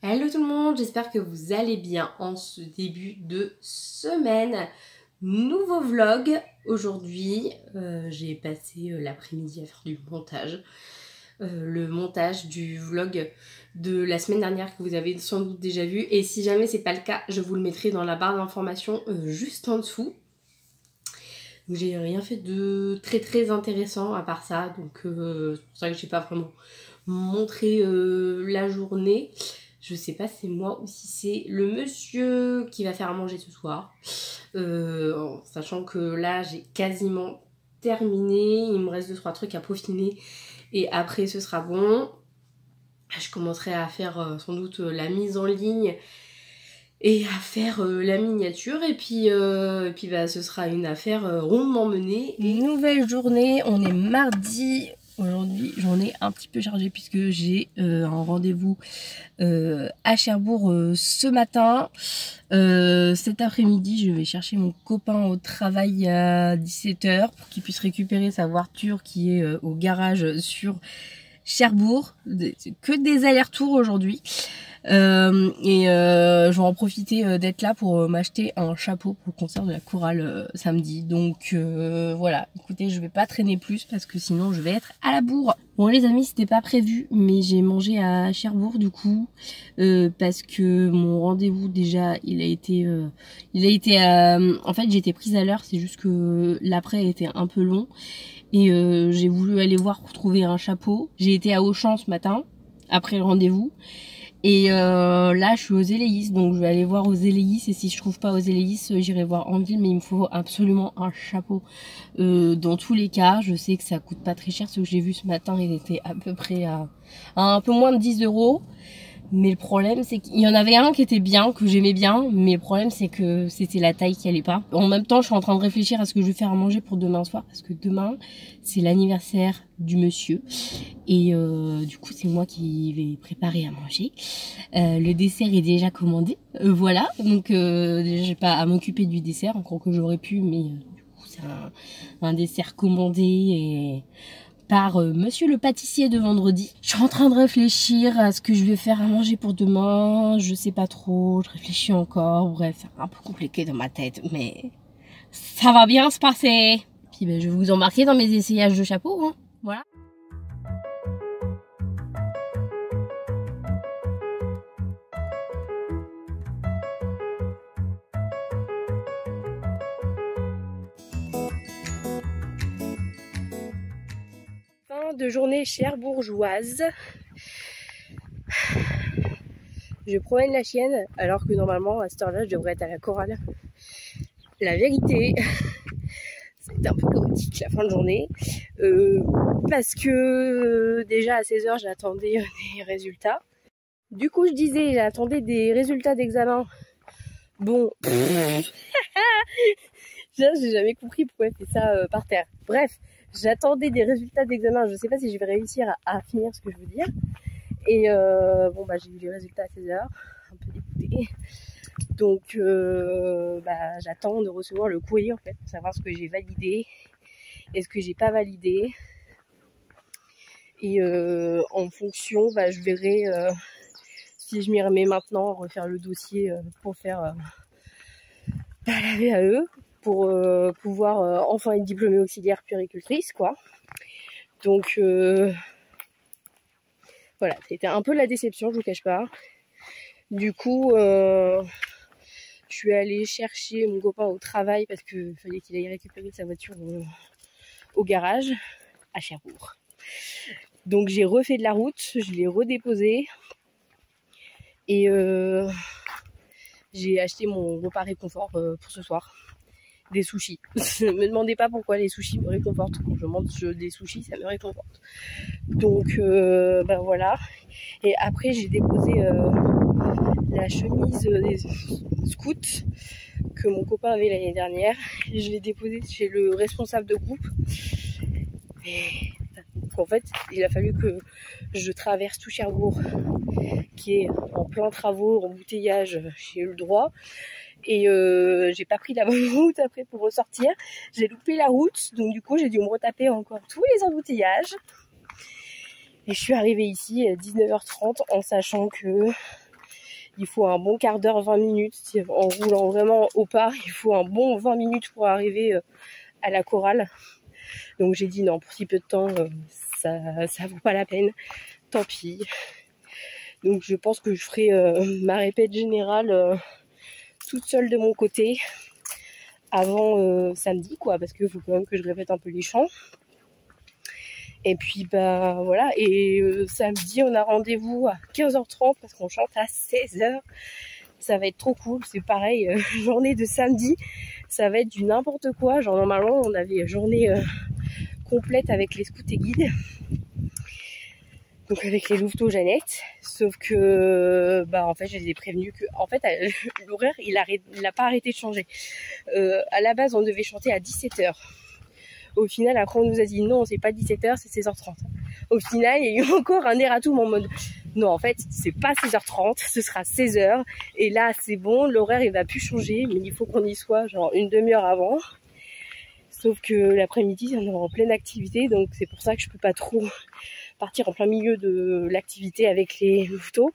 Hello tout le monde, j'espère que vous allez bien en ce début de semaine. Nouveau vlog aujourd'hui, j'ai passé l'après-midi à faire du montage. Le montage du vlog de la semaine dernière que vous avez sans doute déjà vu. Et si jamais c'est pas le cas, je vous le mettrai dans la barre d'informations juste en dessous. J'ai rien fait de très intéressant à part ça, donc c'est pour ça que j'ai pas vraiment montré la journée. Je sais pas si c'est moi ou si c'est le monsieur qui va faire à manger ce soir. En sachant que là j'ai quasiment terminé, il me reste 2-3 trucs à peaufiner et après ce sera bon. Je commencerai à faire sans doute la mise en ligne et à faire la miniature et puis bah, ce sera une affaire rondement menée. Nouvelle journée, on est mardi. Aujourd'hui, j'en ai un petit peu chargé puisque j'ai un rendez-vous à Cherbourg ce matin. Cet après-midi, je vais chercher mon copain au travail à 17 h pour qu'il puisse récupérer sa voiture qui est au garage sur Cherbourg. Que des allers-retours aujourd'hui. Je vais en profiter d'être là pour m'acheter un chapeau pour le concert de la chorale samedi. Donc voilà, écoutez, je vais pas traîner plus parce que sinon je vais être à la bourre. Bon les amis, c'était pas prévu, mais j'ai mangé à Cherbourg du coup parce que mon rendez-vous déjà il a été en fait j'étais prise à l'heure, c'est juste que l'après était un peu long et j'ai voulu aller voir pour trouver un chapeau. J'ai été à Auchan ce matin après le rendez-vous. Et là je suis aux Éléis, donc je vais aller voir aux Éléis et si je trouve pas aux Éléis j'irai voir en ville, mais il me faut absolument un chapeau. Dans tous les cas, je sais que ça coûte pas très cher, ce que j'ai vu ce matin il était à peu près à un peu moins de 10 €. Mais le problème c'est qu'il y en avait un qui était bien, que j'aimais bien, mais le problème c'est que c'était la taille qui allait pas. En même temps je suis en train de réfléchir à ce que je vais faire à manger pour demain soir, parce que demain c'est l'anniversaire du monsieur. Et du coup c'est moi qui vais préparer à manger. Le dessert est déjà commandé, voilà, donc déjà j'ai pas à m'occuper du dessert, encore que j'aurais pu, mais du coup c'est un dessert commandé et par monsieur le pâtissier de vendredi. Je suis en train de réfléchir à ce que je vais faire à manger pour demain, je sais pas trop, je réfléchis encore, bref, c'est un peu compliqué dans ma tête, mais ça va bien se passer. Puis ben, je vais vous embarquer dans mes essayages de chapeau, hein. Voilà. Fin de journée cherbourgeoise. Je promène la chienne alors que normalement à cette heure-là je devrais être à la chorale. La vérité, c'est un peu chaotique la fin de journée parce que déjà à 16 h j'attendais des résultats. Du coup je disais j'attendais des résultats d'examen. Bon, j'ai jamais compris pourquoi elle fait ça par terre. Bref, j'attendais des résultats d'examen. Je sais pas si je vais réussir à finir ce que je veux dire. Et bon bah j'ai eu les résultats à 16 h, un peu dégoûtée. Donc bah, j'attends de recevoir le courrier en fait pour savoir ce que j'ai validé et ce que j'ai pas validé. Et en fonction, bah, je verrai si je m'y remets maintenant, refaire le dossier pour faire la VAE, pour pouvoir enfin être diplômée auxiliaire puéricultrice, quoi. Donc voilà, c'était un peu la déception, je vous cache pas. Du coup, je suis allée chercher mon copain au travail parce qu'il fallait qu'il aille récupérer sa voiture au garage à Cherbourg. Donc j'ai refait de la route, je l'ai redéposé et j'ai acheté mon repas réconfort pour ce soir. Des sushis. Ne me demandez pas pourquoi les sushis me réconfortent. Quand je mange des sushis, ça me réconforte. Donc ben voilà. Et après j'ai déposé la chemise des scouts que mon copain avait l'année dernière. Je l'ai déposée chez le responsable de groupe. Et en fait, il a fallu que je traverse tout Cherbourg, qui est en plein travaux, embouteillage, j'ai eu le droit. Et j'ai pas pris la bonne route après pour ressortir. J'ai loupé la route, donc du coup j'ai dû me retaper encore tous les embouteillages. Et je suis arrivée ici à 19h30 en sachant que il faut un bon quart d'heure, 20 minutes. En roulant vraiment au pas, il faut un bon 20 minutes pour arriver à la chorale. Donc j'ai dit non, pour si peu de temps, ça vaut pas la peine. Tant pis. Donc je pense que je ferai ma répète générale toute seule de mon côté avant samedi, quoi, parce qu'il faut quand même que je répète un peu les chants. Et puis bah voilà, et samedi on a rendez-vous à 15h30 parce qu'on chante à 16h. Ça va être trop cool, c'est pareil, journée de samedi, ça va être du n'importe quoi. Genre normalement on avait journée complète avec les scouts et guides, donc avec les louveteaux Jeannette, sauf que bah en fait je les ai prévenus que en fait l'horaire il a pas arrêté de changer. À la base on devait chanter à 17h. Au final, après, on nous a dit non, c'est pas 17h, c'est 16h30. Au final, il y a eu encore un erratum en mode non, en fait, c'est pas 16h30, ce sera 16h. Et là, c'est bon, l'horaire, il va plus changer, mais il faut qu'on y soit genre une demi-heure avant. Sauf que l'après-midi, on est en pleine activité, donc c'est pour ça que je peux pas trop partir en plein milieu de l'activité avec les louveteaux.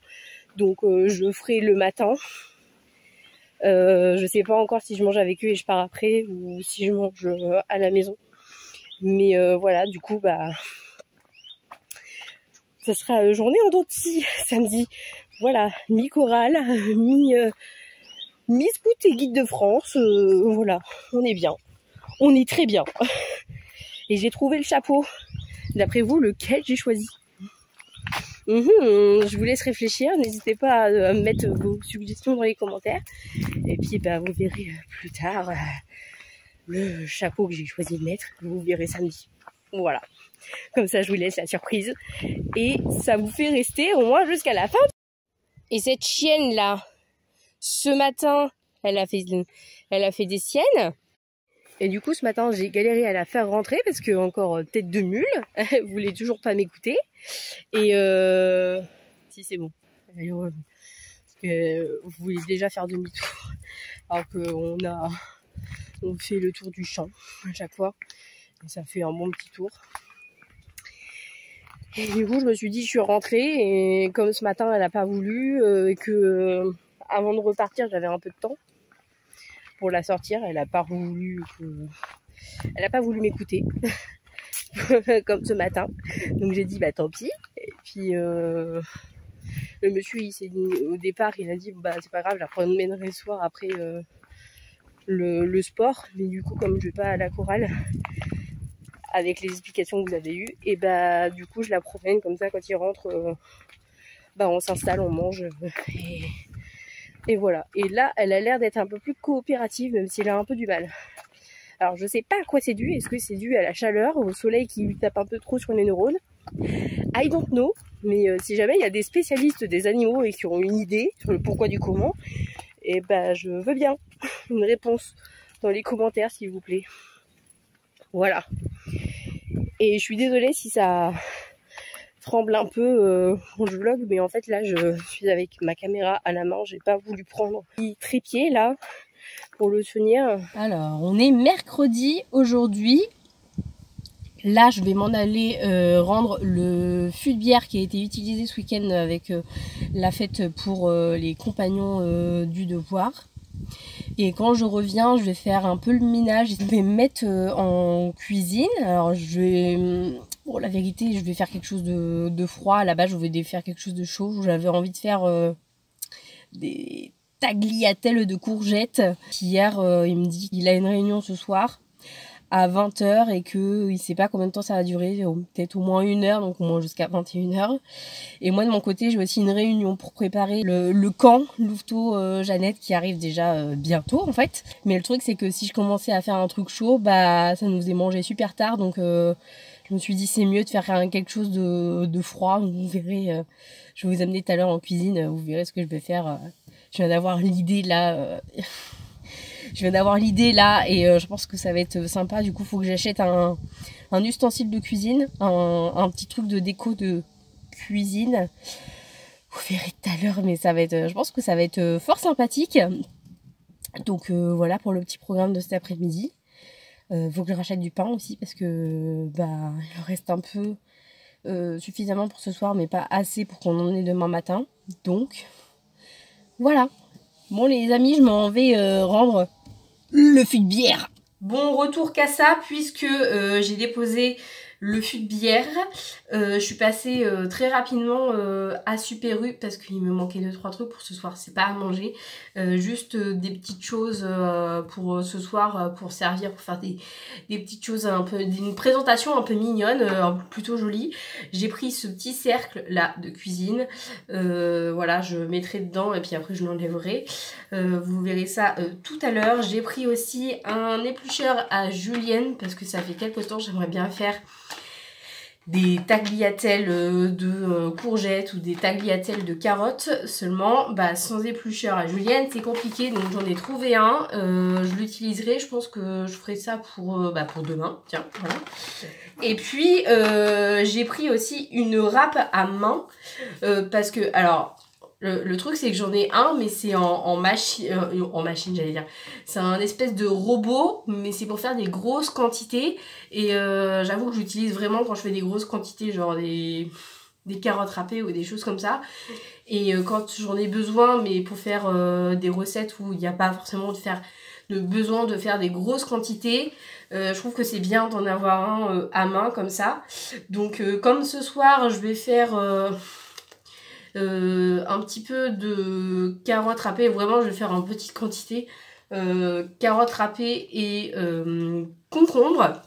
Donc, je ferai le matin. Je sais pas encore si je mange avec eux et je pars après ou si je mange à la maison. Mais voilà, du coup, bah, ça sera journée en dents de scie samedi. Voilà, mi-chorale, mi-scout et guide de France. Voilà, on est bien. On est très bien. Et j'ai trouvé le chapeau. D'après vous, lequel j'ai choisi? Je vous laisse réfléchir. N'hésitez pas à mettre vos suggestions dans les commentaires. Et puis, bah, vous verrez plus tard le chapeau que j'ai choisi de mettre. Vous verrez samedi. Voilà. Comme ça, je vous laisse la surprise. Et ça vous fait rester au moins jusqu'à la fin. Et cette chienne-là, ce matin, elle a fait des siennes. Et du coup, ce matin, j'ai galéré à la faire rentrer parce que encore tête de mule. Elle voulait toujours pas m'écouter. Et si, c'est bon. Parce que vous voulez déjà faire demi-tour. Alors on fait le tour du champ à chaque fois. Et ça fait un bon petit tour. Et du coup, je me suis dit, je suis rentrée. Et comme ce matin, elle n'a pas voulu, et que avant de repartir, j'avais un peu de temps pour la sortir. Elle n'a pas voulu m'écouter. Comme ce matin. Donc j'ai dit, bah tant pis. Et puis, le monsieur, au départ, il a dit, bah c'est pas grave, je la promènerai le soir après le sport. Mais du coup, comme je vais pas à la chorale, avec les explications que vous avez eues, et bah du coup je la promène comme ça quand il rentre, bah on s'installe, on mange et voilà. Et là elle a l'air d'être un peu plus coopérative, même si elle a un peu du mal. Alors je sais pas à quoi c'est dû, est-ce que c'est dû à la chaleur, au soleil qui lui tape un peu trop sur les neurones, I don't know. Mais si jamais il y a des spécialistes des animaux et qui ont une idée sur le pourquoi du comment, et bah je veux bien une réponse dans les commentaires s'il vous plaît. Voilà. Et je suis désolée si ça tremble un peu quand je vlog, mais en fait là je suis avec ma caméra à la main, j'ai pas voulu prendre un petit trépied là pour le tenir. Alors on est mercredi aujourd'hui. Là, je vais m'en aller rendre le fût de bière qui a été utilisé ce week-end avec la fête pour les compagnons du devoir. Et quand je reviens, je vais faire un peu le ménage. Je vais me mettre en cuisine. Alors, je vais... Bon, la vérité, je vais faire quelque chose de froid. À la base, je voulais faire quelque chose de chaud. J'avais envie de faire des tagliatelles de courgettes. Hier, il me dit qu'il a une réunion ce soir à 20 h et qu'il ne sait pas combien de temps ça va durer, peut-être au moins 1 heure, donc au moins jusqu'à 21 h. Et moi de mon côté, j'ai aussi une réunion pour préparer le camp Louveteau Jeannette qui arrive déjà bientôt en fait. Mais le truc c'est que si je commençais à faire un truc chaud, bah ça nous faisait manger super tard, donc je me suis dit c'est mieux de faire quelque chose de froid. Vous verrez, je vais vous amener tout à l'heure en cuisine, vous verrez ce que je vais faire. Je viens d'avoir l'idée là. Je viens d'avoir l'idée là et je pense que ça va être sympa. Du coup, il faut que j'achète un ustensile de cuisine, un petit truc de déco de cuisine. Vous verrez tout à l'heure, mais ça va être, je pense que ça va être fort sympathique. Donc voilà pour le petit programme de cet après-midi. Faut que je rachète du pain aussi parce que bah il en reste un peu suffisamment pour ce soir, mais pas assez pour qu'on en ait demain matin. Donc voilà. Bon les amis, je m'en vais rendre le fût de bière. Bon, retour Cassa puisque j'ai déposé le fût de bière. Je suis passée très rapidement à Super U parce qu'il me manquait 2-3 trucs pour ce soir. C'est pas à manger, juste des petites choses pour ce soir pour servir, pour faire des petites choses un peu, une présentation un peu mignonne, plutôt jolie. J'ai pris ce petit cercle là de cuisine. Voilà, je mettrai dedans et puis après je l'enlèverai. Vous verrez ça tout à l'heure. J'ai pris aussi un éplucheur à julienne parce que ça fait quelques temps j'aimerais bien faire des tagliatelles de courgettes ou des tagliatelles de carottes. Seulement, bah, sans éplucheur à julienne, c'est compliqué. Donc j'en ai trouvé un. Je l'utiliserai. Je pense que je ferai ça pour demain. Tiens, voilà. Et puis, j'ai pris aussi une râpe à main. Parce que, alors... Le truc c'est que j'en ai un mais c'est en machine j'allais dire, c'est un espèce de robot mais c'est pour faire des grosses quantités et j'avoue que j'utilise vraiment quand je fais des grosses quantités, genre des carottes râpées ou des choses comme ça, et quand j'en ai besoin mais pour faire des recettes où il n'y a pas forcément besoin de faire des grosses quantités, je trouve que c'est bien d'en avoir un à main comme ça. Donc comme ce soir je vais faire un petit peu de carottes râpées, vraiment je vais faire en petite quantité, carottes râpées et concombre,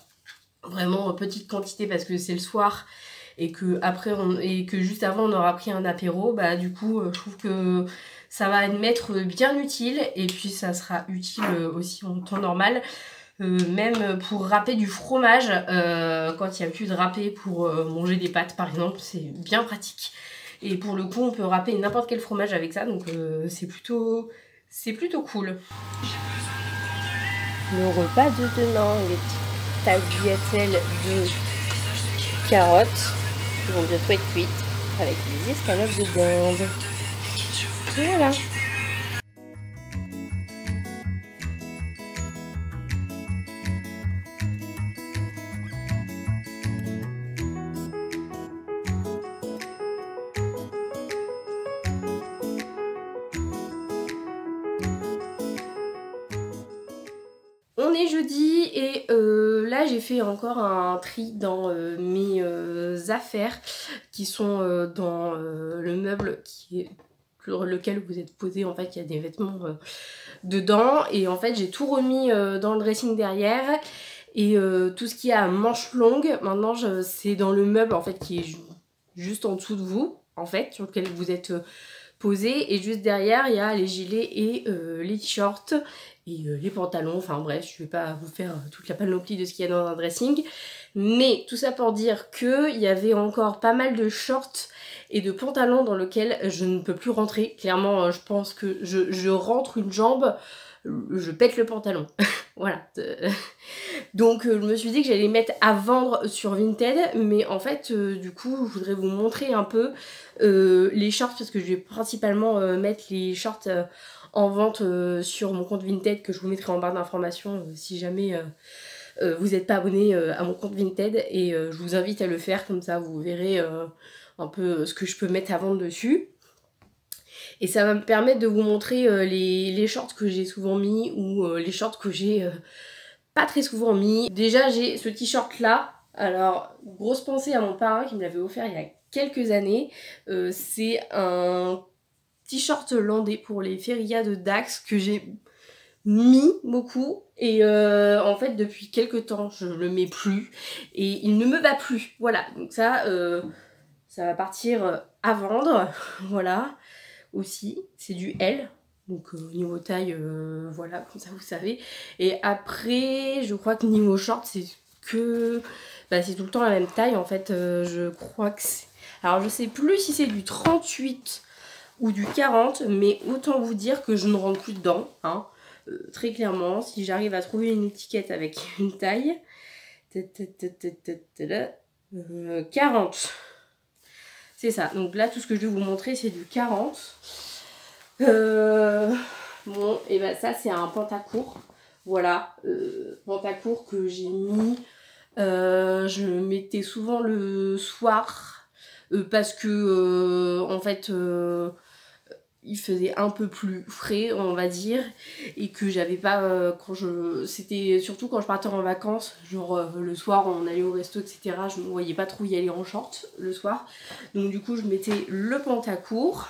vraiment en petite quantité parce que c'est le soir et que après et que juste avant on aura pris un apéro. Bah du coup je trouve que ça va m'être bien utile et puis ça sera utile aussi en temps normal. Même pour râper du fromage quand il n'y a plus de râpé pour manger des pâtes par exemple, c'est bien pratique. Et pour le coup, on peut râper n'importe quel fromage avec ça, donc c'est plutôt cool. Le repas de demain, les tagliatelles de carottes qui vont bientôt être cuites avec des escalopes de dinde. Voilà. On est jeudi et là j'ai fait encore un tri dans mes affaires qui sont dans le meuble sur lequel vous êtes posé. En fait il y a des vêtements dedans et en fait j'ai tout remis dans le dressing derrière, et tout ce qui est à manches longues maintenant c'est dans le meuble en fait qui est juste en dessous de vous en fait, sur lequel vous êtes posé, et juste derrière il y a les gilets et les t-shirts et les pantalons. Enfin bref, je vais pas vous faire toute la panoplie de ce qu'il y a dans un dressing, mais tout ça pour dire que il y avait encore pas mal de shorts et de pantalons dans lequel je ne peux plus rentrer. Clairement je pense que je rentre une jambe, je pète le pantalon. Voilà. Donc je me suis dit que j'allais les mettre à vendre sur Vinted, mais en fait du coup je voudrais vous montrer un peu les shorts, parce que je vais principalement mettre les shorts en vente sur mon compte Vinted, que je vous mettrai en barre d'informations si jamais vous n'êtes pas abonné à mon compte Vinted et je vous invite à le faire, comme ça vous verrez un peu ce que je peux mettre à vendre dessus. Et ça va me permettre de vous montrer les shorts que j'ai souvent mis ou les shorts que j'ai pas très souvent mis. Déjà j'ai ce t-shirt là, alors grosse pensée à mon parrain qui me l'avait offert il y a quelques années. C'est un t-shirt landais pour les férias de Dax que j'ai mis beaucoup et en fait depuis quelques temps je le mets plus et il ne me va plus. Voilà, donc ça va partir à vendre. Voilà, aussi c'est du L, donc niveau taille voilà, comme ça vous savez. Et après je crois que niveau short c'est que c'est tout le temps la même taille en fait. Je crois que c'est, alors je sais plus si c'est du 38 ou du 40, mais autant vous dire que je ne rentre plus dedans, hein. Très clairement, si j'arrive à trouver une étiquette avec une taille, 40. C'est ça, donc là tout ce que je vais vous montrer c'est du 40. Bon, et ben ça c'est un pantacourt. Voilà, pantacourt que j'ai mis. Je le mettais souvent le soir parce que en fait il faisait un peu plus frais on va dire, et que j'avais pas c'était surtout quand je partais en vacances, genre le soir on allait au resto etc, je me voyais pas trop y aller en short le soir, donc du coup je mettais le pantacourt.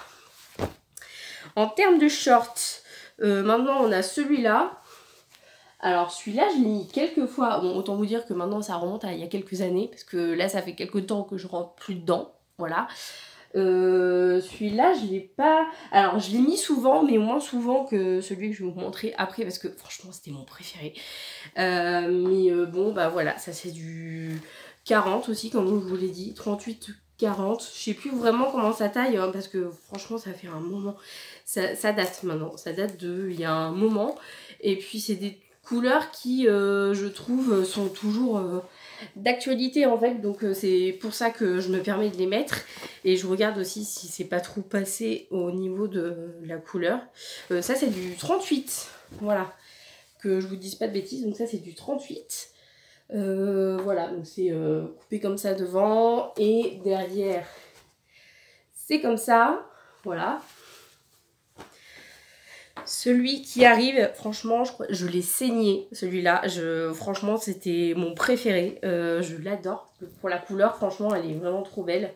En termes de shorts, maintenant on a celui-là. Alors celui-là je l'ai mis quelques fois, bon autant vous dire que maintenant ça remonte à il y a quelques années, parce que là ça fait quelques temps que je rentre plus dedans, voilà. Celui-là je l'ai pas, alors je l'ai mis souvent mais moins souvent que celui que je vais vous montrer après parce que franchement c'était mon préféré. Mais bon bah voilà, ça c'est du 40 aussi comme je vous l'ai dit, 38, 40, je sais plus vraiment comment ça taille hein, parce que franchement ça fait un moment, ça date maintenant, ça date de il y a un moment, et puis c'est des couleurs qui je trouve sont toujours d'actualité en fait, donc c'est pour ça que je me permets de les mettre, et je regarde aussi si c'est pas trop passé au niveau de la couleur. Ça c'est du 38, voilà, que je vous dise pas de bêtises, donc ça c'est du 38. Voilà, donc c'est coupé comme ça devant et derrière c'est comme ça, voilà. Celui qui arrive, franchement, je l'ai saigné, celui-là. Franchement, c'était mon préféré. Je l'adore. Pour la couleur, franchement, elle est vraiment trop belle.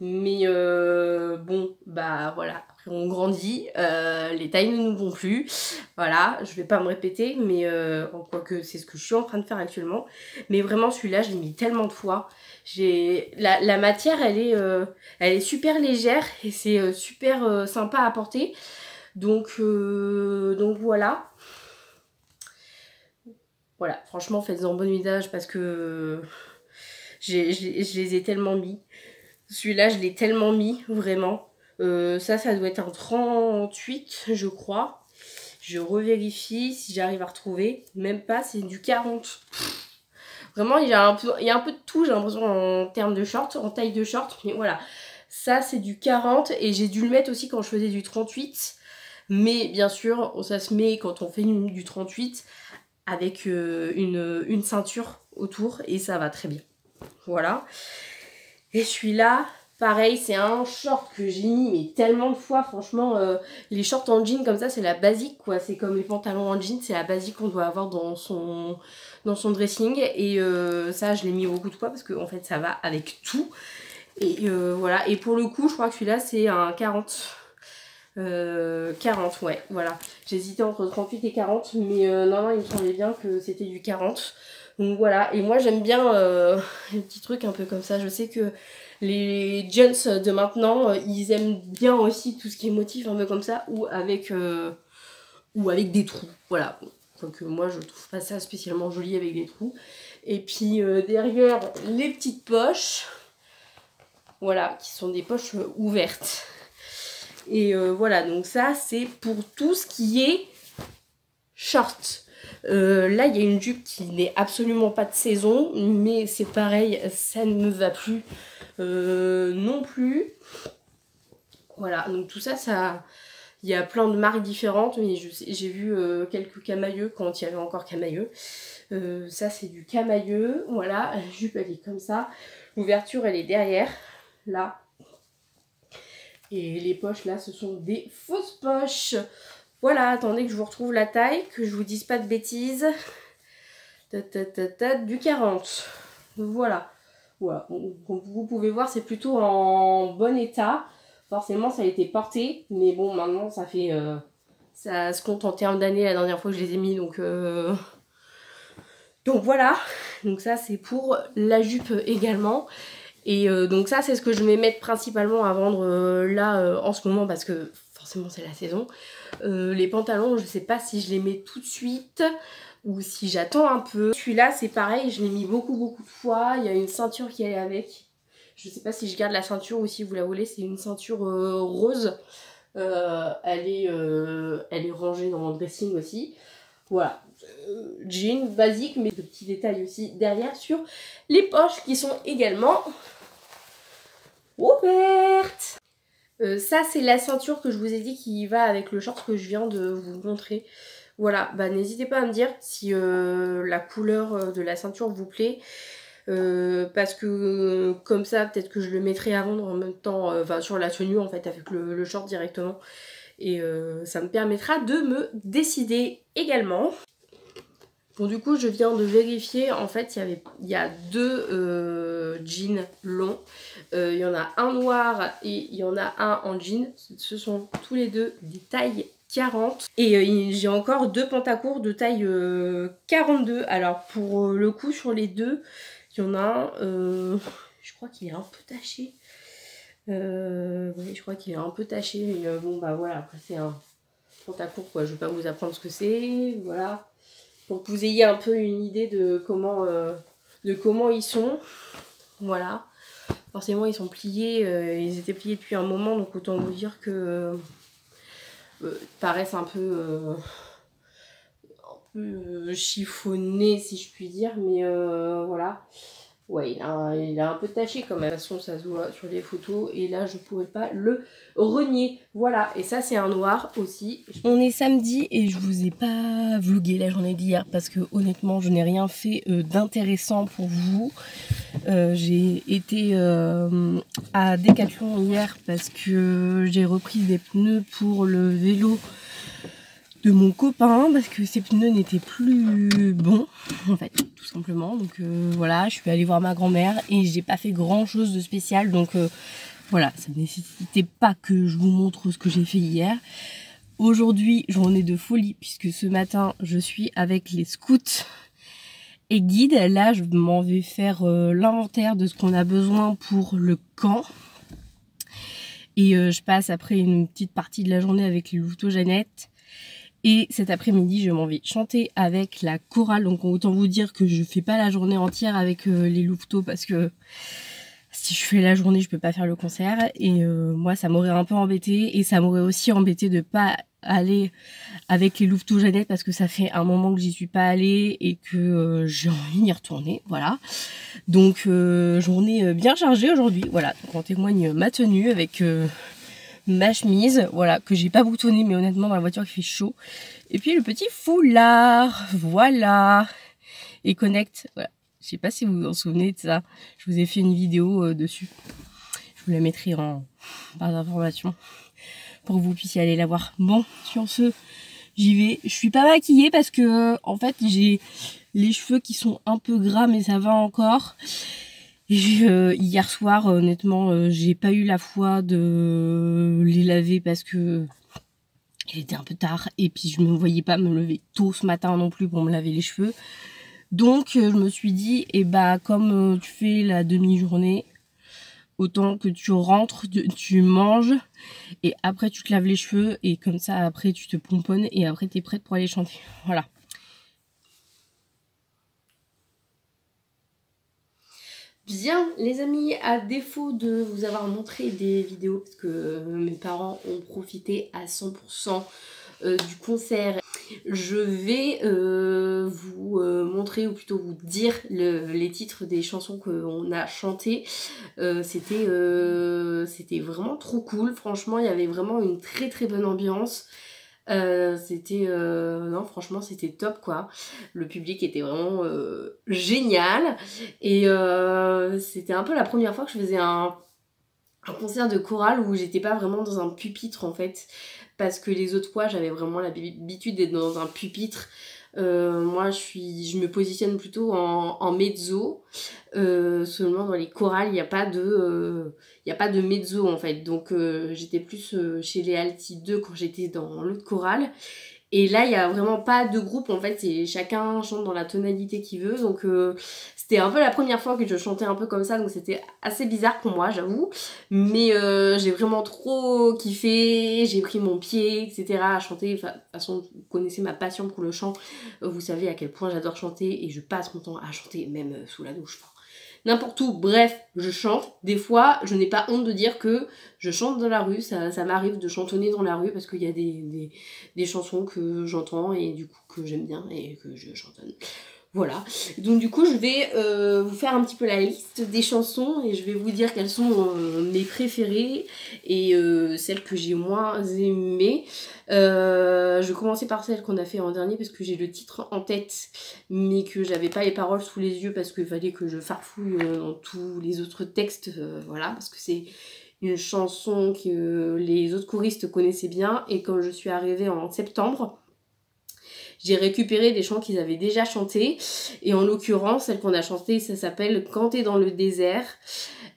Mais bon, bah voilà. Après, on grandit. Les tailles ne nous vont plus. Voilà, je vais pas me répéter, mais quoique c'est ce que je suis en train de faire actuellement. Mais vraiment, celui-là, je l'ai mis tellement de fois. La matière, elle est super légère et c'est super sympa à porter. Donc voilà. Voilà, franchement, faites-en bon usage parce que je les ai tellement mis. Celui-là, je l'ai tellement mis, vraiment. Ça doit être un 38, je crois. Je revérifie si j'arrive à retrouver. Même pas, c'est du 40. Vraiment, il y a un peu de tout, j'ai l'impression, en termes de short, en taille de short. Mais voilà, ça, c'est du 40. Et j'ai dû le mettre aussi quand je faisais du 38. Mais bien sûr, ça se met quand on fait du 38 avec une ceinture autour et ça va très bien. Voilà. Et celui-là, pareil, c'est un short que j'ai mis mais tellement de fois. Franchement, les shorts en jean comme ça, c'est la basique quoi. C'est comme les pantalons en jean, c'est la basique qu'on doit avoir dans son dressing. Et ça, je l'ai mis beaucoup de fois parce que en fait, ça va avec tout. Et voilà. Et pour le coup, je crois que celui-là, c'est un 40. 40, ouais, voilà. J'hésitais entre 38 et 40, mais non, il me semblait bien que c'était du 40. Donc voilà, et moi j'aime bien les petits trucs un peu comme ça. Je sais que les jeunes de maintenant, ils aiment bien aussi tout ce qui est motif un peu comme ça, ou avec des trous, voilà. Donc moi je trouve pas ça spécialement joli avec des trous. Et puis derrière, les petites poches, voilà, qui sont des poches ouvertes. Et voilà, donc ça c'est pour tout ce qui est short. Là il y a une jupe qui n'est absolument pas de saison, mais c'est pareil, ça ne me va plus non plus. Voilà, donc tout ça, ça Il y a plein de marques différentes, mais j'ai vu quelques camailleux quand il y avait encore camailleux. Ça c'est du camailleux, voilà, la jupe elle est comme ça. L'ouverture elle est derrière, là. Et les poches là, ce sont des fausses poches. Voilà, attendez que je vous retrouve la taille, que je vous dise pas de bêtises. Du 40. Voilà. Voilà. Comme vous pouvez voir, c'est plutôt en bon état. Forcément, ça a été porté. Mais bon, maintenant, ça fait... ça se compte en termes d'années la dernière fois que je les ai mis. Donc voilà. Donc ça, c'est pour la jupe également. Et donc ça, c'est ce que je vais mettre principalement à vendre là en ce moment. Parce que forcément, c'est la saison. Les pantalons, je sais pas si je les mets tout de suite ou si j'attends un peu. Celui-là, c'est pareil, je l'ai mis beaucoup de fois. Il y a une ceinture qui est avec. Je sais pas si je garde la ceinture ou si vous la voulez. C'est une ceinture rose. Elle est rangée dans mon dressing aussi. Voilà. Jean basique, mais de petits détails aussi derrière sur les poches qui sont également ouvertes. Ça c'est la ceinture que je vous ai dit qui va avec le short que je viens de vous montrer. Voilà, bah n'hésitez pas à me dire si la couleur de la ceinture vous plaît. Parce que comme ça peut-être que je le mettrai à vendre en même temps, enfin sur la tenue en fait avec le short directement. Et ça me permettra de me décider également. Bon du coup je viens de vérifier, en fait il y a deux jeans longs. Il y en a un noir et il y en a un en jean. Ce sont tous les deux des tailles 40. Et j'ai encore deux pantacourts de taille 42. Alors pour le coup sur les deux, il y en a un, je crois qu'il est un peu taché. Oui, je crois qu'il est un peu taché. Mais bon bah voilà, après c'est un pantacourt quoi. Je vais pas vous apprendre ce que c'est. Voilà. Pour que vous ayez un peu une idée de comment ils sont. Voilà. Forcément ils sont pliés, ils étaient pliés depuis un moment, donc autant vous dire que paraissent un peu chiffonnés si je puis dire, mais voilà. Ouais, il a un peu taché quand même. De toute façon, ça se voit sur les photos. Et là, je pourrais pas le renier. Voilà, et ça, c'est un noir aussi. On est samedi et je vous ai pas vlogué la journée d'hier parce que honnêtement, je n'ai rien fait d'intéressant pour vous. J'ai été à Decathlon hier parce que j'ai repris des pneus pour le vélo de mon copain parce que ses pneus n'étaient plus bons en fait tout simplement. Donc voilà, je suis allée voir ma grand-mère et j'ai pas fait grand chose de spécial, donc voilà, ça ne nécessitait pas que je vous montre ce que j'ai fait hier. Aujourd'hui journée de folie puisque ce matin je suis avec les scouts et guides. Là je m'en vais faire l'inventaire de ce qu'on a besoin pour le camp. Et je passe après une petite partie de la journée avec les louveteaux Jeannette. Et cet après-midi, je m'en vais chanter avec la chorale. Donc autant vous dire que je fais pas la journée entière avec les louveteaux parce que si je fais la journée, je peux pas faire le concert. Et moi, ça m'aurait un peu embêté. Et ça m'aurait aussi embêté de pas aller avec les louveteaux Jeannette parce que ça fait un moment que j'y suis pas allée et que j'ai envie d'y retourner. Voilà. Donc journée bien chargée aujourd'hui. Voilà. Donc en témoigne ma tenue avec... ma chemise, voilà, que j'ai pas boutonnée, mais honnêtement dans la voiture il fait chaud. Et puis le petit foulard, voilà. Et Connect, voilà. Je sais pas si vous vous en souvenez de ça. Je vous ai fait une vidéo dessus. Je vous la mettrai en barre d'informations pour que vous puissiez aller la voir. Bon, sur ce, j'y vais. Je suis pas maquillée parce que en fait j'ai les cheveux qui sont un peu gras, mais ça va encore. Hier soir, honnêtement, j'ai pas eu la foi de les laver parce que il était un peu tard et puis je me voyais pas me lever tôt ce matin non plus pour me laver les cheveux. Donc je me suis dit, et bah comme tu fais la demi-journée, autant que tu rentres, tu manges et après tu te laves les cheveux et comme ça après tu te pomponnes et après t'es prête pour aller chanter. Voilà. Bien les amis, à défaut de vous avoir montré des vidéos parce que mes parents ont profité à 100% du concert je vais vous montrer, ou plutôt vous dire les titres des chansons qu'on a chantées. C'était vraiment trop cool, franchement il y avait vraiment une très très bonne ambiance. Non, franchement c'était top quoi. Le public était vraiment génial, et c'était un peu la première fois que je faisais un concert de chorale où j'étais pas vraiment dans un pupitre en fait, parce que les autres fois j'avais vraiment l'habitude d'être dans un pupitre. Moi je me positionne plutôt en mezzo, seulement dans les chorales il n'y a pas de mezzo en fait, donc j'étais plus chez les Alti 2 quand j'étais dans l'autre chorale. Et là, il n'y a vraiment pas de groupe, en fait, c'est chacun chante dans la tonalité qu'il veut, donc c'était un peu la première fois que je chantais un peu comme ça, donc c'était assez bizarre pour moi, j'avoue, mais j'ai vraiment trop kiffé, j'ai pris mon pied, etc. à chanter. Enfin, de toute façon, vous connaissez ma passion pour le chant, vous savez à quel point j'adore chanter, et je passe mon temps à chanter, même sous la douche, enfin, n'importe où, bref, je chante. Des fois, je n'ai pas honte de dire que je chante dans la rue, ça m'arrive de chantonner dans la rue, parce qu'il y a des chansons que j'entends et du coup que j'aime bien et que je chantonne. Voilà, donc du coup je vais vous faire un petit peu la liste des chansons et je vais vous dire quelles sont mes préférées et celles que j'ai moins aimées. Je vais commencer par celle qu'on a fait en dernier parce que j'ai le titre en tête mais que j'avais pas les paroles sous les yeux parce qu'il fallait que je farfouille dans tous les autres textes, voilà, parce que c'est une chanson que les autres choristes connaissaient bien, et comme je suis arrivée en septembre, j'ai récupéré des chants qu'ils avaient déjà chantés, et en l'occurrence celle qu'on a chantée ça s'appelle Quand t'es dans le désert,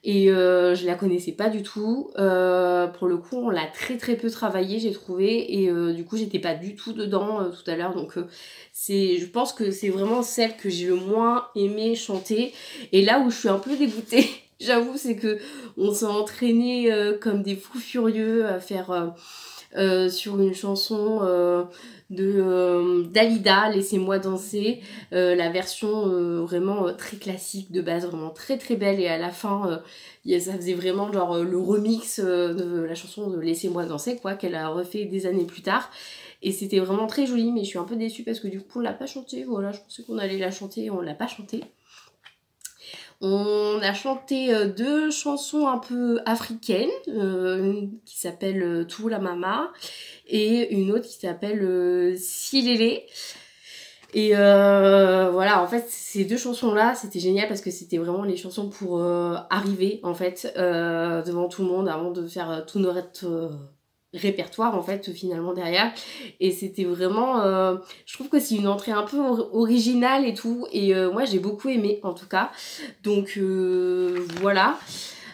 et je la connaissais pas du tout, pour le coup on l'a très très peu travaillée j'ai trouvé, et du coup j'étais pas du tout dedans tout à l'heure, donc je pense que c'est vraiment celle que j'ai le moins aimé chanter, et là où je suis un peu dégoûtée j'avoue, c'est que on s'est entraîné comme des fous furieux à faire sur une chanson de Dalida, Laissez-moi danser, la version vraiment très classique de base, vraiment très très belle, et à la fin ça faisait vraiment genre le remix de la chanson de Laissez-moi danser quoi, qu'elle a refait des années plus tard. Et c'était vraiment très joli, mais je suis un peu déçue parce que du coup on l'a pas chanté, voilà, je pensais qu'on allait la chanter et on l'a pas chanté. On a chanté deux chansons un peu africaines, une qui s'appelle Tout la Mama et une autre qui s'appelle Silélé. Et voilà, en fait ces deux chansons là c'était génial parce que c'était vraiment les chansons pour arriver en fait devant tout le monde avant de faire tout notre répertoire en fait finalement derrière, et c'était vraiment je trouve que c'est une entrée un peu originale et tout, et moi j'ai beaucoup aimé en tout cas, donc voilà.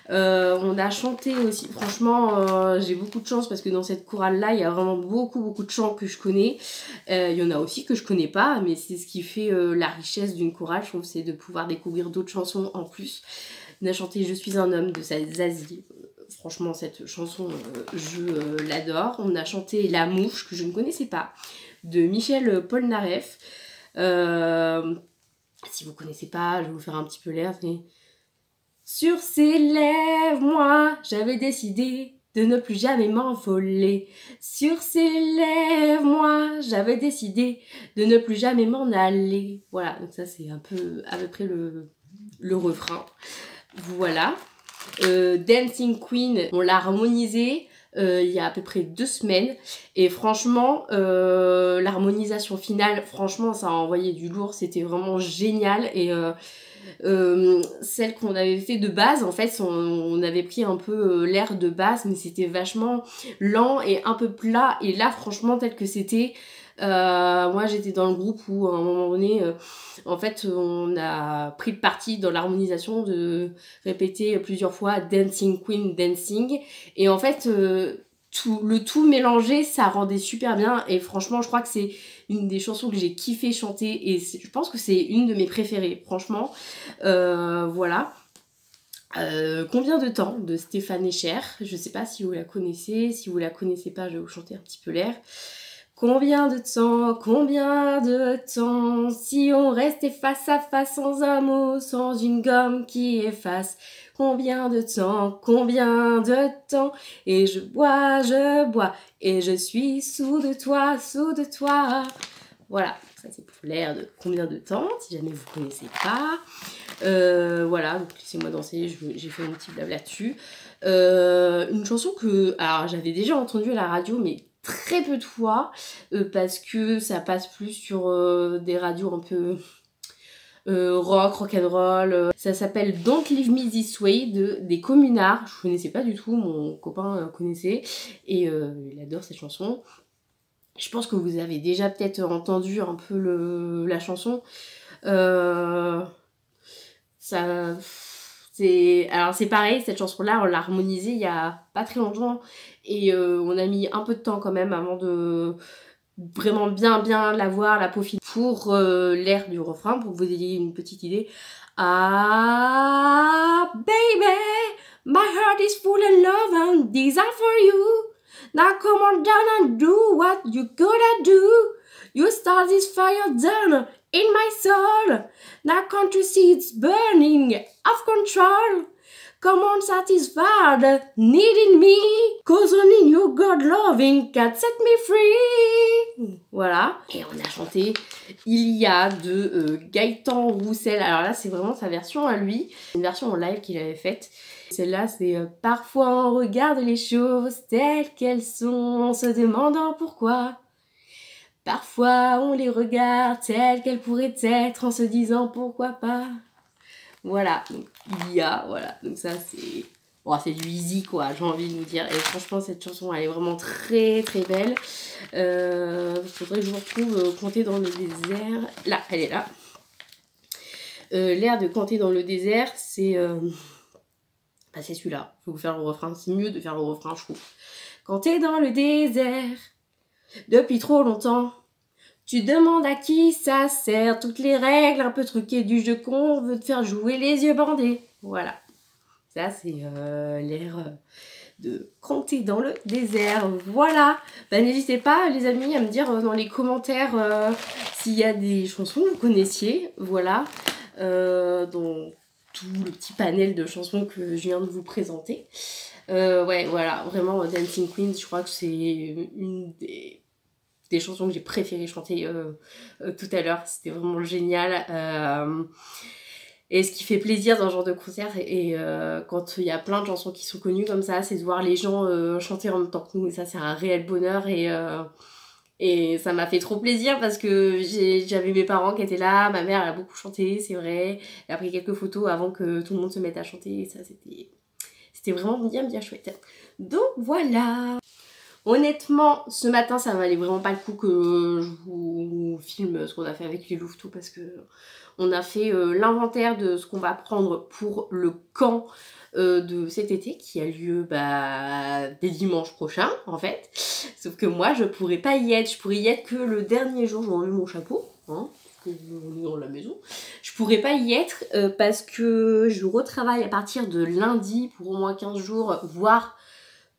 On a chanté aussi, franchement j'ai beaucoup de chance parce que dans cette chorale là il y a vraiment beaucoup de chants que je connais, il y en a aussi que je connais pas, mais c'est ce qui fait la richesse d'une chorale, je trouve, c'est de pouvoir découvrir d'autres chansons en plus. On a chanté Je suis un homme de Zazie. Franchement, cette chanson, je l'adore. On a chanté La Mouche, que je ne connaissais pas, de Michel Polnareff. Si vous connaissez pas, je vais vous faire un petit peu l'air. Sur ses lèvres, moi, j'avais décidé de ne plus jamais m'envoler. Sur ses lèvres, moi, j'avais décidé de ne plus jamais m'en aller. Voilà, donc ça c'est un peu à peu près le refrain. Voilà. Dancing Queen, on l'a harmonisé il y a à peu près 2 semaines, et franchement l'harmonisation finale, franchement ça a envoyé du lourd, c'était vraiment génial. Et celle qu'on avait fait de base, en fait on avait pris un peu l'air de base, mais c'était vachement lent et un peu plat, et là franchement tel que c'était, moi j'étais dans le groupe où à un moment donné en fait on a pris le parti dans l'harmonisation de répéter plusieurs fois Dancing Queen Dancing, et en fait le tout mélangé ça rendait super bien, et franchement je crois que c'est une des chansons que j'ai kiffé chanter, et je pense que c'est une de mes préférées franchement. Voilà. Combien de temps de Stéphane Echer, je sais pas si vous la connaissez, si vous la connaissez pas je vais vous chanter un petit peu l'air. Combien de temps, si on restait face à face sans un mot, sans une gomme qui efface. Combien de temps, et je bois, et je suis sous de toi, Voilà, ça c'est pour l'air de combien de temps, si jamais vous ne connaissez pas. Voilà, donc laissez-moi danser, j'ai fait mon petit blabla là-dessus. Une chanson que, alors j'avais déjà entendue à la radio, mais très peu de fois, parce que ça passe plus sur des radios un peu rock'n'roll. Ça s'appelle Don't Leave Me This Way des Communards. Je connaissais pas du tout, mon copain connaissait, et il adore cette chanson. Je pense que vous avez déjà peut-être entendu un peu la chanson. Alors c'est pareil, cette chanson-là, on l'a harmonisée il y a pas très longtemps. Et on a mis un peu de temps quand même avant de vraiment bien la voir, la peaufiner. Pour l'air du refrain, pour que vous ayez une petite idée. Ah, baby, my heart is full of love and desire for you. Now come on down and do what you gotta do. You start this fire down in my soul. Now can't you see it's burning off control? Come on, satisfied, needing me. Cause only you, God loving, can set me free. Voilà. Et on a chanté Il y a de Gaëtan Roussel. Alors là, c'est vraiment sa version à lui. Une version en live qu'il avait faite. Celle-là, c'est parfois on regarde les choses telles qu'elles sont en se demandant pourquoi. Parfois on les regarde telles qu'elles pourraient être en se disant pourquoi pas. Voilà, donc il y a, voilà, donc ça c'est... Bon, c'est du easy quoi, j'ai envie de vous dire. Et franchement, cette chanson, elle est vraiment très belle. Faudrait que je vous retrouve Compter dans le désert. Là, elle est là. L'air de Compter dans le désert, c'est... Bah, c'est celui-là. Faut vous faire le refrain. C'est mieux de faire le refrain, je trouve. Quand t'es dans le désert, depuis trop longtemps, tu demandes à qui ça sert, toutes les règles un peu truquées du jeu qu'on veut te faire jouer les yeux bandés. Voilà. Ça, c'est l'air de Compter dans le désert. Voilà. Bah, n'hésitez pas, les amis, à me dire dans les commentaires s'il y a des chansons que vous connaissiez. Voilà. Dans tout le petit panel de chansons que je viens de vous présenter. Ouais, voilà. Vraiment, Dancing Queen, je crois que c'est une des chansons que j'ai préféré chanter tout à l'heure. C'était vraiment génial. Et ce qui fait plaisir dans ce genre de concert, et quand il y a plein de chansons qui sont connues comme ça, c'est de voir les gens chanter en même temps que nous. Et ça, c'est un réel bonheur. Et ça m'a fait trop plaisir parce que j'avais mes parents qui étaient là. Ma mère, elle a beaucoup chanté, c'est vrai. Elle a pris quelques photos avant que tout le monde se mette à chanter. Et ça, c'était vraiment bien chouette. Donc voilà. Honnêtement, ce matin, ça valait vraiment pas le coup que je vous filme ce qu'on a fait avec les louveteaux, parce que on a fait l'inventaire de ce qu'on va prendre pour le camp de cet été qui a lieu dès dimanche prochain en fait. Sauf que moi, je pourrais pas y être. Je pourrais y être que le dernier jour. J'aurai eu mon chapeau, hein, parce que on est dans la maison. Je pourrais pas y être parce que je retravaille à partir de lundi pour au moins 15 jours, voire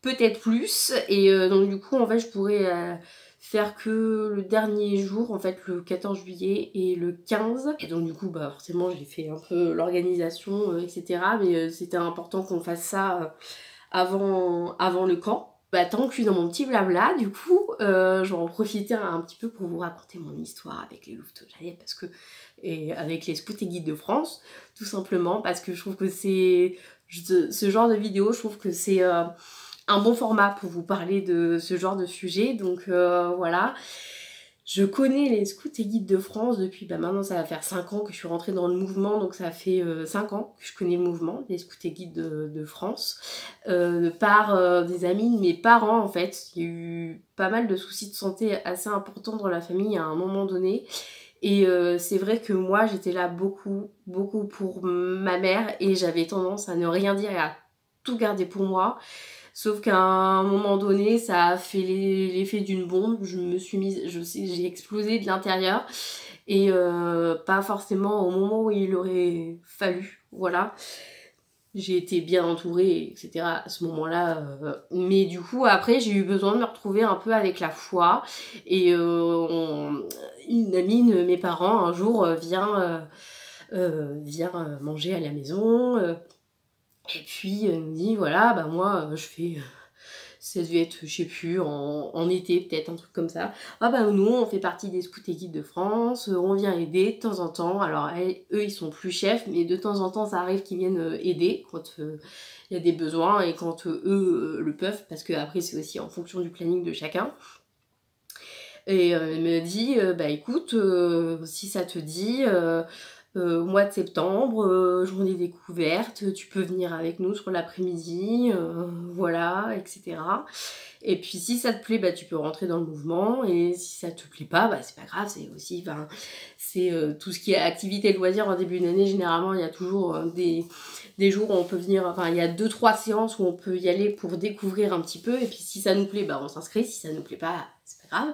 peut-être plus, et donc du coup en fait je pourrais faire que le dernier jour, en fait le 14 juillet et le 15, et donc du coup bah forcément j'ai fait un peu l'organisation etc, mais c'était important qu'on fasse ça avant le camp. Bah tant que je suis dans mon petit blabla, du coup je vais en profiter un petit peu pour vous raconter mon histoire avec les louveteaux, parce que, et avec les scouts et guides de France, tout simplement parce que je trouve que c'est ce genre de vidéo, je trouve que c'est un bon format pour vous parler de ce genre de sujet. Donc voilà, je connais les scouts et guides de France depuis, maintenant ça va faire 5 ans que je suis rentrée dans le mouvement, donc ça fait 5 ans que je connais le mouvement des scouts et guides de France, par des amis de mes parents en fait. Il y a eu pas mal de soucis de santé assez importants dans la famille à un moment donné. Et c'est vrai que moi j'étais là beaucoup pour ma mère, et j'avais tendance à ne rien dire et à tout garder pour moi. Sauf qu'à un moment donné, ça a fait l'effet d'une bombe. Je me suis mise, j'ai explosé de l'intérieur. Et pas forcément au moment où il aurait fallu. Voilà. J'ai été bien entourée, etc. à ce moment-là. Mais du coup, après, j'ai eu besoin de me retrouver un peu avec la foi. Et une amie de mes parents, un jour, vient manger à la maison. Et puis, elle me dit, voilà, moi, je fais ça devait être, je sais plus, en été peut-être, un truc comme ça. Ah bah nous, on fait partie des scouts et guides de France, on vient aider de temps en temps. Alors eux, ils sont plus chefs, mais de temps en temps, ça arrive qu'ils viennent aider quand il y a des besoins et quand eux le peuvent, parce que après c'est aussi en fonction du planning de chacun. Et elle me dit, bah écoute, si ça te dit, au mois de septembre, journée découverte, tu peux venir avec nous sur l'après-midi, voilà, etc. Et puis si ça te plaît, bah tu peux rentrer dans le mouvement, et si ça te plaît pas, bah c'est pas grave, c'est aussi, enfin, c'est tout ce qui est activité de loisirs en début d'année, généralement il y a toujours des jours où on peut venir, enfin il y a 2-3 séances où on peut y aller pour découvrir un petit peu, et puis si ça nous plaît, bah on s'inscrit, si ça nous plaît pas, c'est pas grave.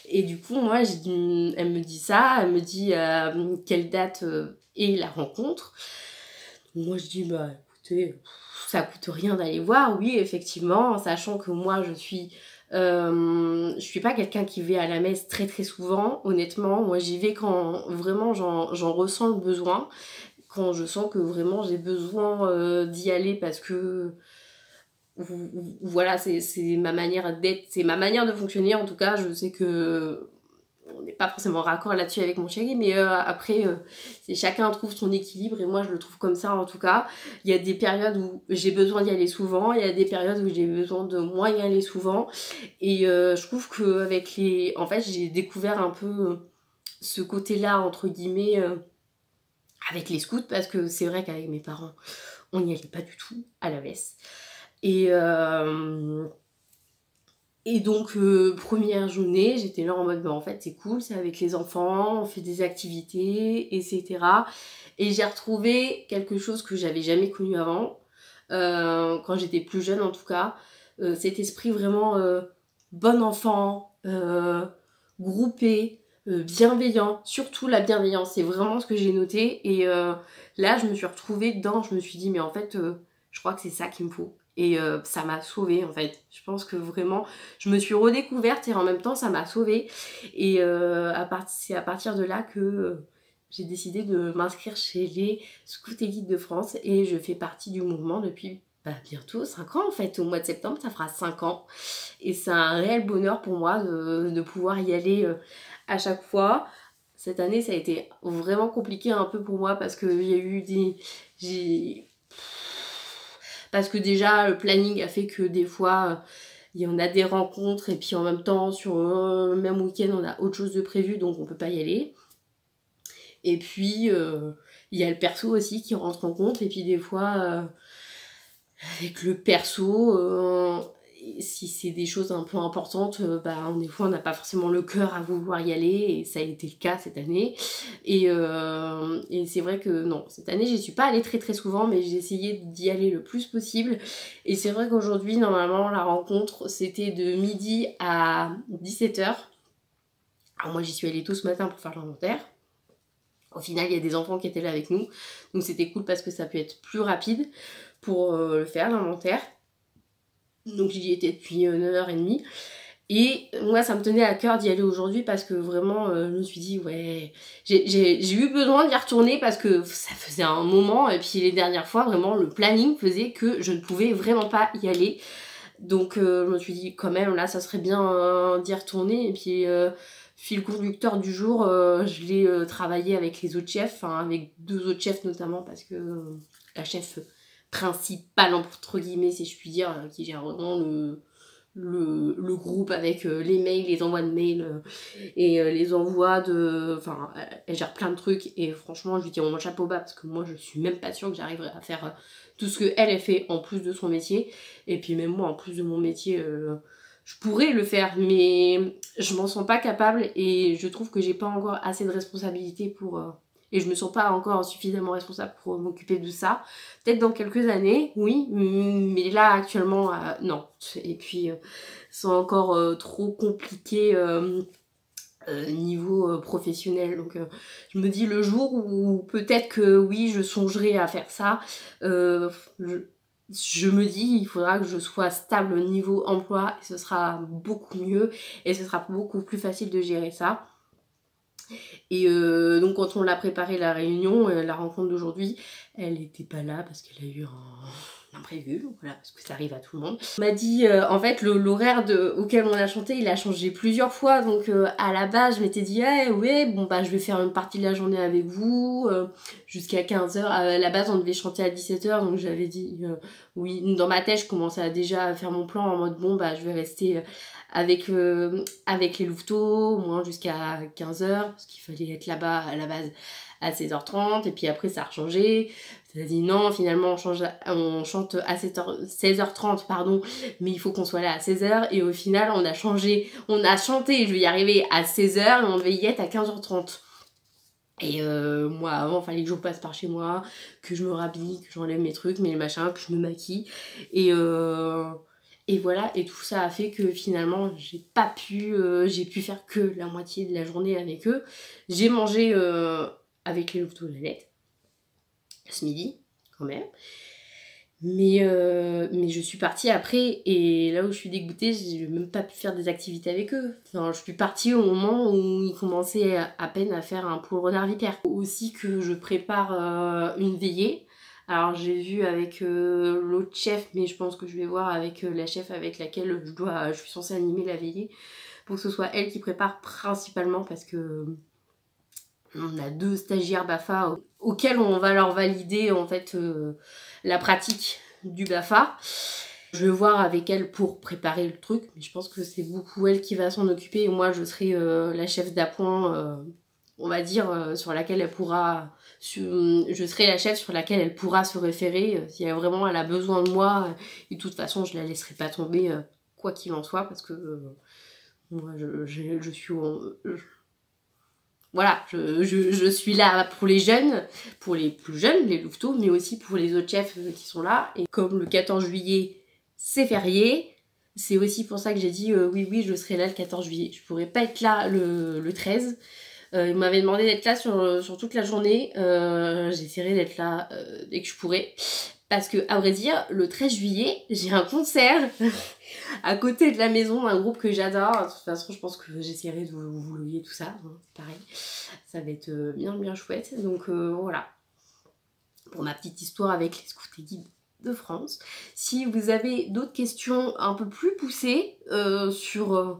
Et du coup, moi, elle me dit ça, elle me dit quelle date est la rencontre. Moi, je dis, bah écoutez, ça coûte rien d'aller voir, oui, effectivement, sachant que moi, je suis pas quelqu'un qui va à la messe très très souvent, honnêtement. Moi, j'y vais quand vraiment j'en ressens le besoin, quand je sens que vraiment j'ai besoin d'y aller parce que voilà, c'est ma manière d'être, c'est ma manière de fonctionner. En tout cas, je sais que on n'est pas forcément raccord là-dessus avec mon chéri, mais après, chacun trouve son équilibre, et moi je le trouve comme ça en tout cas. Il y a des périodes où j'ai besoin d'y aller souvent, il y a des périodes où j'ai besoin de moins y aller souvent, et je trouve qu'avec les... En fait, j'ai découvert un peu ce côté-là, entre guillemets, avec les scouts, parce que c'est vrai qu'avec mes parents, on n'y allait pas du tout à la messe. Et donc, première journée, j'étais là en mode, bah, en fait, c'est cool, c'est avec les enfants, on fait des activités, etc. Et j'ai retrouvé quelque chose que j'avais jamais connu avant, quand j'étais plus jeune en tout cas, cet esprit vraiment bon enfant, groupé, bienveillant, surtout la bienveillance, c'est vraiment ce que j'ai noté. Et là, je me suis retrouvée dedans, je me suis dit, mais en fait, je crois que c'est ça qu'il me faut. Et ça m'a sauvée en fait. Je pense que vraiment, je me suis redécouverte et en même temps, ça m'a sauvée. Et c'est à partir de là que j'ai décidé de m'inscrire chez les Scouts et Guides de France. Et je fais partie du mouvement depuis bientôt 5 ans en fait. Au mois de septembre, ça fera 5 ans. Et c'est un réel bonheur pour moi de pouvoir y aller à chaque fois. Cette année, ça a été vraiment compliqué un peu pour moi parce qu'il y a eu parce que déjà, le planning a fait que des fois, il y en a des rencontres et puis en même temps, sur le même week-end, on a autre chose de prévu, donc on peut pas y aller. Et puis, il y a le perso aussi qui rentre en compte. Et puis des fois, avec le perso, si c'est des choses un peu importantes, des fois on n'a pas forcément le cœur à vouloir y aller, et ça a été le cas cette année. Et c'est vrai que non, cette année j'y suis pas allée très très souvent, mais j'ai essayé d'y aller le plus possible. Et c'est vrai qu'aujourd'hui, normalement, la rencontre c'était de midi à 17h. Alors moi j'y suis allée tôt ce matin pour faire l'inventaire. Au final, il y a des enfants qui étaient là avec nous, donc c'était cool parce que ça peut être plus rapide pour le faire, l'inventaire. Donc j'y étais depuis 9h30. Et moi, ça me tenait à cœur d'y aller aujourd'hui parce que vraiment, je me suis dit, ouais, j'ai eu besoin d'y retourner parce que ça faisait un moment. Et puis les dernières fois, vraiment, le planning faisait que je ne pouvais vraiment pas y aller. Donc je me suis dit, quand même, là, ça serait bien d'y retourner. Et puis, fil conducteur du jour, je l'ai travaillé avec les autres chefs, hein, avec 2 autres chefs notamment, parce que la chef principale, entre guillemets, si je puis dire, qui gère vraiment le groupe avec les mails, les envois de mails et les envois de... Enfin, elle gère plein de trucs, et franchement, je lui tire mon chapeau bas parce que moi, je suis même pas sûre que j'arriverai à faire tout ce que elle fait en plus de son métier. Et puis même moi, en plus de mon métier, je pourrais le faire, mais je m'en sens pas capable, et je trouve que j'ai pas encore assez de responsabilité pour... et je me sens pas encore suffisamment responsable pour m'occuper de ça. Peut-être dans quelques années, oui, mais là actuellement, non. Et puis c'est encore trop compliqué niveau professionnel. Donc je me dis, le jour où peut-être que oui, je songerai à faire ça, je me dis, il faudra que je sois stable au niveau emploi, et ce sera beaucoup mieux, et ce sera beaucoup plus facile de gérer ça. Et donc quand on l'a préparé la réunion, la rencontre d'aujourd'hui, elle n'était pas là parce qu'elle a eu imprévu, voilà, parce que ça arrive à tout le monde. On m'a dit, en fait, l'horaire auquel on a chanté, il a changé plusieurs fois, donc à la base, je m'étais dit, ah, ouais, bon, bah, je vais faire une partie de la journée avec vous, jusqu'à 15h. À la base, on devait chanter à 17h, donc j'avais dit, oui, dans ma tête, je commençais déjà à faire mon plan en mode, bon, bah, je vais rester avec les louveteaux, au moins jusqu'à 15h, parce qu'il fallait être là-bas à la base à 16h30, et puis après ça a changé. Ça a dit non, finalement on chante à 16h30, pardon, mais il faut qu'on soit là à 16h, et au final on a chanté, je vais y arriver à 16h, et on devait y être à 15h30. Et moi avant, il fallait que je passe par chez moi, que je me rhabille, que j'enlève mes trucs, mes machins, que je me maquille, et voilà, et tout ça a fait que finalement j'ai pu faire que la moitié de la journée avec eux. J'ai mangé avec les louveteaux la lettre ce midi quand même, mais je suis partie après, et là où je suis dégoûtée, j'ai même pas pu faire des activités avec eux. Enfin, je suis partie au moment où ils commençaient à peine à faire un poule renard vipère. Aussi que je prépare une veillée. Alors j'ai vu avec l'autre chef, mais je pense que je vais voir avec la chef avec laquelle je suis censée animer la veillée, pour que ce soit elle qui prépare principalement, parce que on a 2 stagiaires BAFA auxquels on va leur valider en fait la pratique du BAFA. Je vais voir avec elle pour préparer le truc, mais je pense que c'est beaucoup elle qui va s'en occuper, et moi je serai la chef d'appoint, on va dire, sur laquelle elle pourra... je serai la chef sur laquelle elle pourra se référer si elle a besoin de moi, et de toute façon je la laisserai pas tomber quoi qu'il en soit, parce que moi je suis... Voilà, je suis là pour les jeunes, pour les plus jeunes, les louveteaux, mais aussi pour les autres chefs qui sont là. Et comme le 14 juillet, c'est férié, c'est aussi pour ça que j'ai dit oui, je serai là le 14 juillet. Je pourrais pas être là le 13. Il m'avait demandé d'être là sur toute la journée. J'essaierai d'être là dès que je pourrai. Parce que, à vrai dire, le 13 juillet, j'ai un concert à côté de la maison d'un groupe que j'adore. De toute façon, je pense que j'essaierai de vous loyer tout ça. Hein, c'est pareil. Ça va être bien chouette. Donc voilà. Pour ma petite histoire avec les scouts et guides de France. Si vous avez d'autres questions un peu plus poussées sur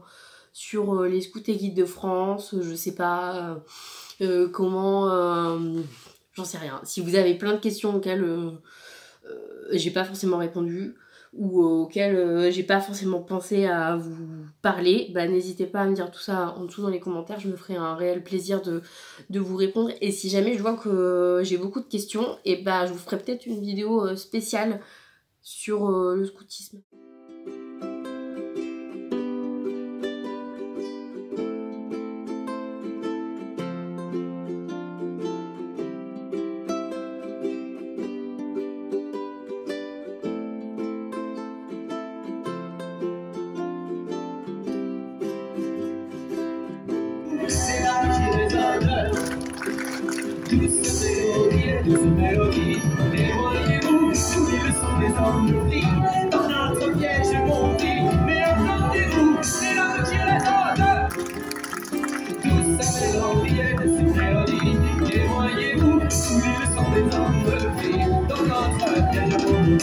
les scouts et guides de France, je sais pas comment... j'en sais rien. Si vous avez plein de questions auxquelles... j'ai pas forcément répondu, ou auquel j'ai pas forcément pensé à vous parler, bah n'hésitez pas à me dire tout ça en dessous dans les commentaires, je me ferai un réel plaisir de vous répondre. Et si jamais je vois que j'ai beaucoup de questions, et bah je vous ferai peut-être une vidéo spéciale sur le scoutisme. Douce mélodie, éloignez-vous, sous le son des endurcis, dans notre piège bondy, mais attendez-vous, c'est l'homme qui résonne. Douce mélodie, douce mélodie, éloignez-vous, sous le son des endurcis, dans notre piège bondy.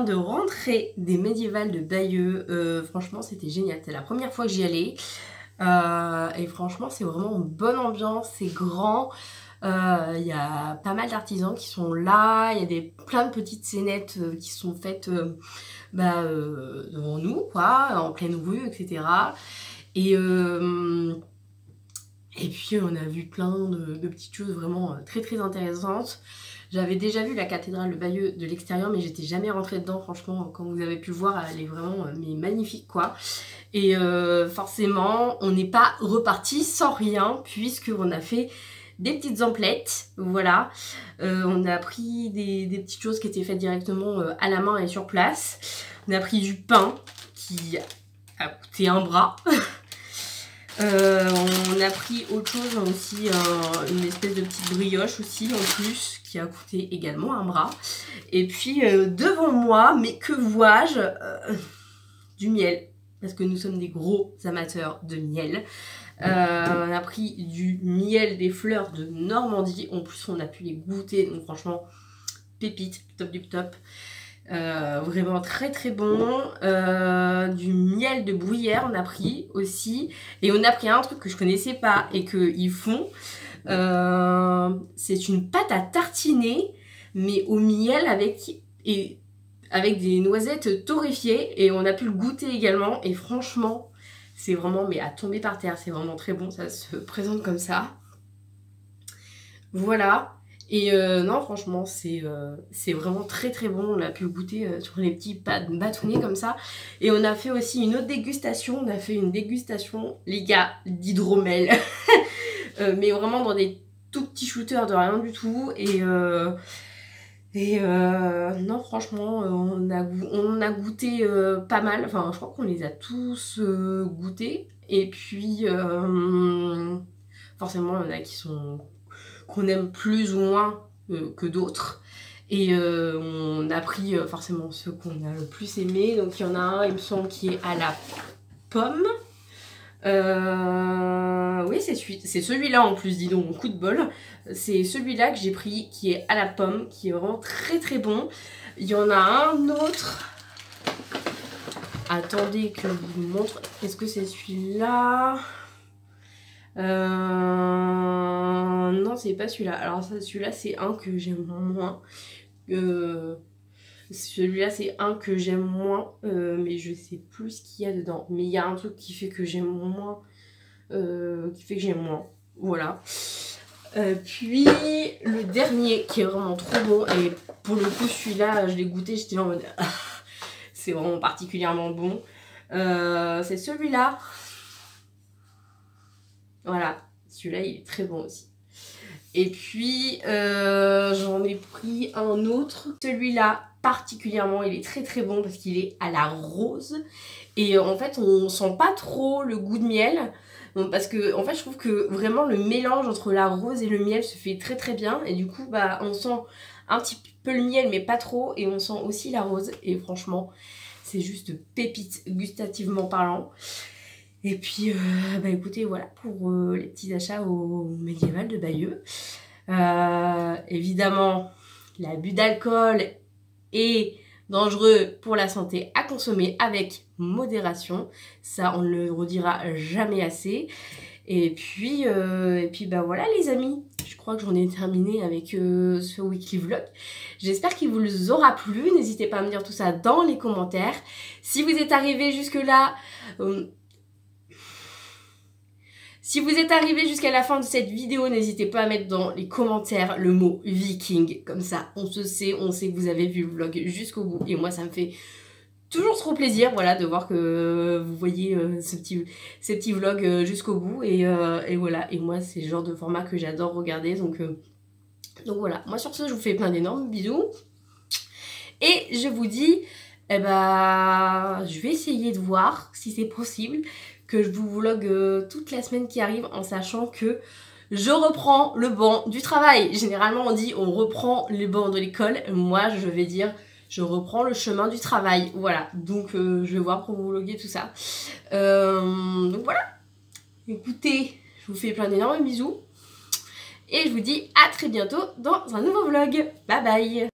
viens de rentrer des médiévales de Bayeux. Franchement, c'était génial. C'était la première fois que j'y allais. Et franchement, c'est vraiment une bonne ambiance. C'est grand. Il y a pas mal d'artisans qui sont là. Il y a plein de petites scénettes qui sont faites devant nous, quoi, en pleine rue, etc. Et puis on a vu plein de petites choses vraiment très très intéressantes. J'avais déjà vu la cathédrale de Bayeux de l'extérieur, mais j'étais jamais rentrée dedans. Franchement, comme vous avez pu le voir, elle est vraiment magnifique, quoi. Et forcément, on n'est pas reparti sans rien, puisqu'on a fait des petites emplettes, voilà. On a pris des petites choses qui étaient faites directement à la main et sur place. On a pris du pain qui a coûté un bras. On a pris autre chose aussi, une espèce de petite brioche aussi en plus qui a coûté également un bras. Et puis devant moi, mais que vois-je, du miel, parce que nous sommes des gros amateurs de miel. On a pris du miel des fleurs de Normandie, en plus on a pu les goûter, donc franchement pépite, top du top. Vraiment très très bon. Du miel de bruyère on a pris aussi, et on a pris un truc que je connaissais pas et qu'ils font, c'est une pâte à tartiner mais au miel avec des noisettes torréfiées, et on a pu le goûter également, et franchement c'est vraiment à tomber par terre, c'est vraiment très bon, ça se présente comme ça, voilà. Et non, franchement, c'est vraiment très très bon. On a pu le goûter sur les petits bâtonnets comme ça. Et on a fait aussi une autre dégustation. On a fait une dégustation, les gars, d'hydromel. Mais vraiment dans des tout petits shooters de rien du tout. Et non, franchement, on a goûté pas mal. Enfin, je crois qu'on les a tous goûtés. Et puis, forcément, il y en a qu'on aime plus ou moins que d'autres, et on a pris forcément ceux qu'on a le plus aimé. Donc il y en a un, il me semble, qui est à la pomme, oui c'est celui-là en plus, dis donc, mon coup de bol, c'est celui-là que j'ai pris qui est à la pomme, qui est vraiment très très bon. Il y en a un autre, attendez que je vous montre, est-ce que c'est celui-là? Non, c'est pas celui-là. Alors celui-là c'est un que j'aime moins. Celui-là c'est un que j'aime moins, mais je sais plus ce qu'il y a dedans. Mais il y a un truc qui fait que j'aime moins, voilà. Puis le dernier qui est vraiment trop bon, et pour le coup celui-là je l'ai goûté, j'étais en mode c'est vraiment particulièrement bon. C'est celui-là. Voilà, celui-là il est très bon aussi. Et puis j'en ai pris un autre. Celui-là particulièrement, il est très très bon parce qu'il est à la rose. Et en fait on sent pas trop le goût de miel. Parce que en fait je trouve que vraiment le mélange entre la rose et le miel se fait très très bien. Et du coup on sent un petit peu le miel mais pas trop. Et on sent aussi la rose. Et franchement c'est juste pépite gustativement parlant. Et puis, écoutez, voilà pour les petits achats au médiéval de Bayeux. Évidemment, l'abus d'alcool est dangereux pour la santé, à consommer avec modération. Ça, on ne le redira jamais assez. Et puis voilà les amis, je crois que j'en ai terminé avec ce weekly vlog. J'espère qu'il vous aura plu. N'hésitez pas à me dire tout ça dans les commentaires. Si vous êtes arrivé jusque là... Si vous êtes arrivé jusqu'à la fin de cette vidéo, n'hésitez pas à mettre dans les commentaires le mot viking. Comme ça, on sait que vous avez vu le vlog jusqu'au bout. Et moi, ça me fait toujours trop plaisir, voilà, de voir que vous voyez ces petits vlogs jusqu'au bout. Et voilà, et moi, c'est le genre de format que j'adore regarder. Donc voilà, moi sur ce, je vous fais plein d'énormes bisous. Et je vous dis, je vais essayer de voir si c'est possible que je vous vlog toute la semaine qui arrive, en sachant que je reprends le banc du travail. Généralement on dit on reprend les bancs de l'école, moi je vais dire je reprends le chemin du travail, voilà. Donc je vais voir pour vous vlogger tout ça. Donc voilà, écoutez, je vous fais plein d'énormes bisous et je vous dis à très bientôt dans un nouveau vlog. Bye bye.